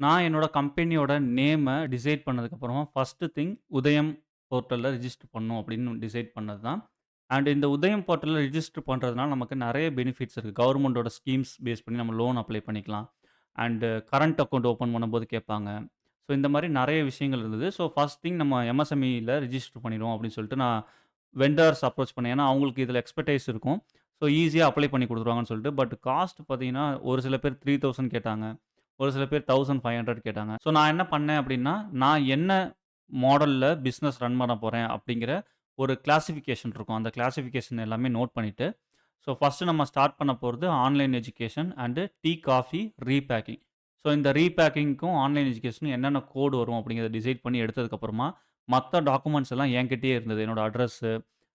நான் என்னோட கம்பெனியோட நேம டிசைட் பண்ணதுக்கப்புறமா, ஃபர்ஸ்ட்டு திங் உதயம் போர்ட்டல்ல ரிஜிஸ்டர் பண்ணணும் அப்படின்னு டிசைட் பண்ணது தான். அண்ட் இந்த உதயம் போர்ட்டல்ல ரிஜிஸ்டர் பண்றதுனால நமக்கு நெறைய பெனிஃபிட்ஸ் இருக்கு. கவர்மெண்டோட ஸ்கீம்ஸ் பேஸ் பண்ணி நம்ம லோன் அப்ளை பண்ணிக்கலாம். அண்ட் கரண்ட் அக்கவுண்ட் ஓப்பன் பண்ணும்போது கேட்பாங்க. ஸோ இந்த மாரி நெறைய விஷயங்கள் இருந்தது. ஸோ ஃபர்ஸ்ட் திங் நம்ம எம்எஸ்எம்இல ரிஜிஸ்டர் பண்ணிருவோம் அப்படின்னு சொல்லிட்டு நான் வெண்டர்ஸ் அப்ரோச் பண்ணேன். ஏன்னா அவங்களுக்கு இதில எக்ஸ்பெர்டைஸ் இருக்கும். ஸோ ஈஸியா அப்ளை பண்ணி குடுத்துருவாங்கன்னு சொல்லிட்டு. பட் காஸ்ட் பார்த்தீங்கன்னா, ஒரு சில பேர் 3000 கேட்டாங்க. ஒரு சில பேர் 1500 கேட்டாங்க. ஸோ நான் என்ன பண்ணேன் அப்டின்னா, நான் என்ன மாடல்ல பிசினஸ் ரன் பண்ண போறேன் அப்டிங்கிற ஒரு கிளாசிஃபிகேஷன் இருக்கும். அந்த கிளாசிஃபிகேஷன் எல்லாமே நோட் பண்ணிட்டு, ஸோ ஃபர்ஸ்ட்டு நம்ம ஸ்டார்ட் பண்ண போறது online education and tea, coffee repacking. So இந்த ரீபேக்கிங்க்கும் ஆன்லைன் எஜுகேஷனுக்கும் என்னென்ன கோட் வரும் அப்டிங்கிறத டிசைட் பண்ணி எடுத்ததுக்கப்புறமா, மத்த டாக்குமெண்ட்ஸ் எல்லாம் என்கிட்டயே இருந்தது. என்னோட address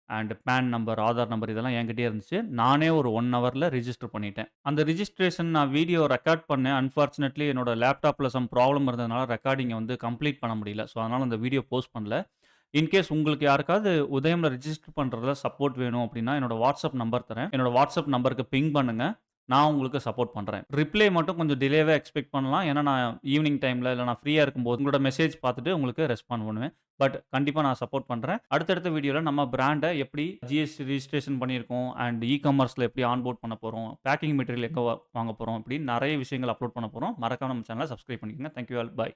and PAN number, Aadhaar number இதெல்லாம் என்கிட்டயே இருந்துச்சு. நானே ஒரு 1 ஹவர்ல ரிஜிஸ்டர் பண்ணிட்டேன். அந்த ரிஜிஸ்ட்ரேஷன் நான் வீடியோ ரெக்கார்ட் பண்ணேன். அன்பார்ச்சுனேட்லி என்னோட லேப்டாப்ல சம் ப்ராப்ளம் இருந்ததுனால ரெக்கார்டிங்க வந்து கம்ப்ளீட் பண்ண முடியல. ஸோ, அதனால அந்த வீடியோ போஸ்ட் பண்ணல. இன்கேஸ் உங்களுக்கு யாருக்காவது உதயம்ல ரிஜிஸ்டர் பண்றதுல சப்போர்ட் வேணும் அப்டின்னா, என்னோட வாட்ஸ்அப் நம்பர் தரேன். என்னோட வாட்ஸ்அப் நம்பருக்கு பிங் பண்ணுங்க. நான் உங்களுக்கு சப்போர்ட் பண்றேன். ரிப்ளை மட்டும் கொஞ்சம் டிலேவா எக்ஸ்பெக்ட் பண்ணலாம். ஏன்னா, நான் ஈவினிங் டைம்ல இல்ல நான் ஃப்ரீயா இருக்கும்போது உங்களோட மெசேஜ் பார்த்துட்டு உங்களுக்கு ரெஸ்பாண்ட் பண்ணுவேன். பட் கண்டிப்பா நான் சப்போர்ட் பண்றேன். அடுத்தடுத்த வீடியோல நம்ம பிராண்ட எப்படி ஜிஎஸ்டி ரிஜிஸ்ட்ரேஷன் பண்ணியிருக்கோம் அண்ட் இ-காமர்ஸ்ல எப்படி ஆன்போர்ட் பண்ண போறோம், பேக்கிங் மெட்டீரியல் எங்க வாங்க போறோம், இப்படின்னு நெறைய விஷயங்கள் அப்லோட் பண்ண போறோம். மறக்காம நம்ம சேனல சப்ஸ்கிரைப் பண்ணிக்கங்க. Thank you all. பாய்.